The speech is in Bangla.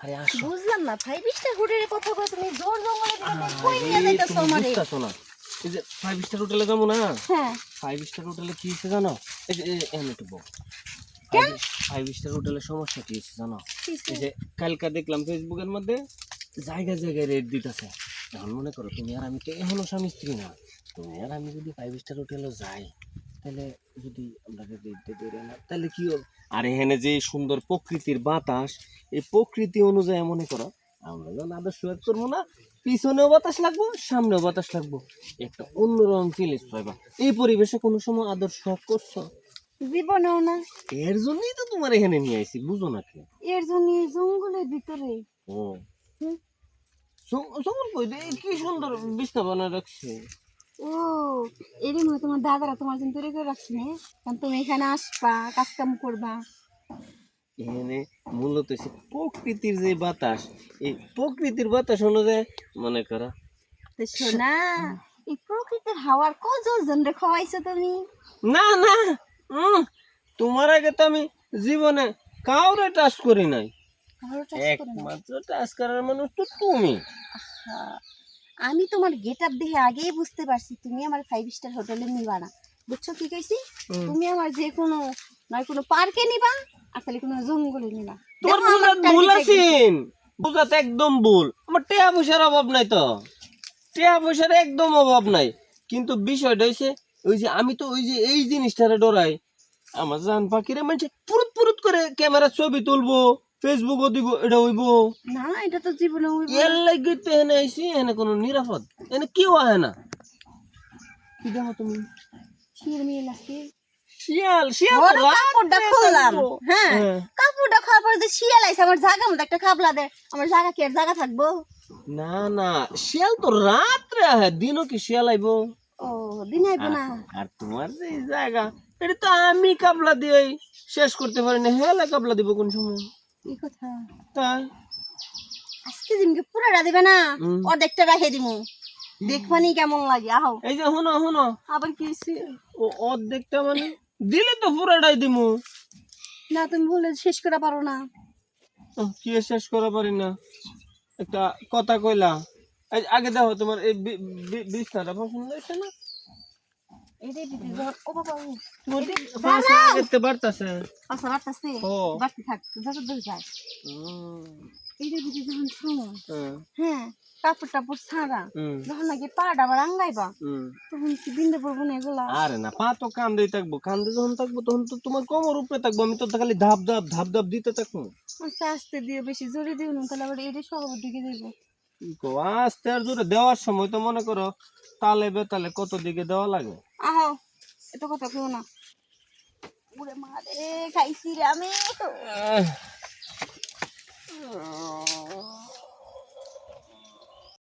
আরে আসো। বুঝলাম না 5 স্টার হোটেলের কথা কই তুমি জোর জঙ্গলে দিকে কই নিয়ে যাইতাছো আমারে? বুঝতাছো না, এই যে 5 স্টার হোটেলে যাবো না, হ্যাঁ 5 স্টার হোটেলে কি হচ্ছে জানো? এই যে এখানে একটু বল। কেন? 5 স্টার হোটেলের সমস্যা কি হচ্ছে জানো? কিসে? এই যে কালকা দেখলাম ফেসবুকের মধ্যে জায়গায় জায়গায় রেট দিতেছে। এখন মনে করো তুমি আর আমি তো এখনো স্বামী স্ত্রী না, তুমি আর আমি যদি 5 স্টার হোটেলে যাই, তাহলে যদি আমরা রেট দিতে দেরি না তাহলে কি হবে? আর এখানে যে সুন্দর প্রকৃতির বাতাস, এই প্রকৃতি অনুযায়ী মনে করো আমরা যখন আদর্শ এক করবো না, পিছনেও বাতাস লাগবো সামনেও বাতাস লাগবো, একটা অন্যরকম ফিলিংস পাইবা। এই পরিবেশে কোনো সময় আদর্শ এক করছো? জীবনেও না। এর জন্যই তো তোমার এখানে নিয়ে আইছি, বুঝো না কি? এর জন্য এই জঙ্গলের ভিতরে। ও হুম। সমন কই দে, কি সুন্দর বিছনা বানায় রাখছে। ও এরই মনে হয় তোমার দাদারা তোমার জন্য তৈরি করে রাখছে না, কারণ তুমি এখানে আসবা কাজ কাম করবা। এখানে মূলত হচ্ছে প্রকৃতির যে বাতাস, এই প্রকৃতির বাতাস অনুযায়ী মনে করো। তো শোনা, এই প্রকৃতির হাওয়ার কতজন রে খাওয়াইছো তুমি? না না, তোমার আগে তো আমি জীবনে কাউরে টাচ করি নাই, কারো touch করে না। একমাত্র টাচ করার মানুষ তো তুমি। হ্যাঁ, আমি তোমার গেট আপ দেখে আগেই বুঝতে পারছি তুমি আমার 5 স্টার হোটেলে নিবা না। বুঝছো কি কইছি? তুমি আমার যে কোনো নয় কোনো পার্কে নিবা, আর তাহলে কোনো জঙ্গলে নিবা। তোমার দেখো আমার বুঝাত ভুল target একদম। আছেন, বুঝাত একদম ভুল। আমার টাকা পয়সার অভাব নাই তো, টাকা পয়সার একদম অভাব নাই, কিন্তু বিষয়টা হইছে ওই যে আমি তো ওই যে এই জিনিসটারে ডরাই। আমার জান পাখিরে মানে পুরুত পুরুত করে ক্যামেরা ছবি তুলবো, ফেসবুকও দিব, এটা হইব। না এটা তো জীবনে হইব এর না। লাগি তো এনে আইসি, এনে কোনো নিরাপদ এনে কেউ আহে না। কি দেখো তুমি? শির মিল আছে। শিয়াল শিয়াল তো বড় কাপড়টা রাত্রে খুললাম, থাকবো। হ্যাঁ হ্যাঁ। কাপড়টা খোলার পরে যে শিয়াল আইছে আমার জায়গা মতো একটা খাবলা দে, আমার জায়গা কি আর জায়গা থাকবো? না না, শিয়াল তো রাত্রে আহে, দিনও কি শিয়াল আইব? ও দিন আইবো না। আর তোমার যে এই জায়গা, এটা তো আমি কাবলা দিয়ে শেষ করতে পারি না, হেলা কাবলা দিব কোন সময়? এই কথা তাই আজকে জিমকে পুরাটা দিবে না, হুম। অর্ধেকটা রেখে দিমু, দেখবানি কেমন লাগে। আহো। এই যে শুনো শুনো, আবার কি হইছে? ও অর্ধেকটা মানে দিলে তো পুরাটাই দিমু। না তুমি বলে শেষ করে পারো না। কি আর শেষ করা পারি না? একটা কথা কইলা, এই আগে দেখো তোমার এই বিছনাটা পছন্দ হয়েছে না? এটাই দিদি যখন ও বাবা ও তোমার এটা পাশে দাঁড়াও। আগেতে বাড়তাছে। আচ্ছা বাড়তাছে, ও বাড়তে থাক যত দূর যায়। এইটা দিদি যখন সময়, হ্যাঁ কাপড় টাপড় ছাড়া হুম যখন নাকি পাটা আবার আঙ্গাইবা, হুম। তখন কি বিন্দে পড়বো না এগুলা? আরে না, পা তো কান্দেই থাকবো, কান্দে যখন থাকবো তখন তো তোমার কোমর উপরে থাকবো, আমি তো খালি ধাপ ধাপ ধাপ ধাপ দিতে থাকবো। আস্তে আস্তে দিয়ে বেশি জোরে দিও না, তাহলে আবার এটা সবার দিকে যাইবো। কি কো, আস্তে আর জোরে দেওয়ার সময় তো মনে করো তালে বেতালে কত দিকে দেওয়া লাগে। আহো, এত কথা কেউ না। ওরে মা রে, খাইছি রে আমি। আহ,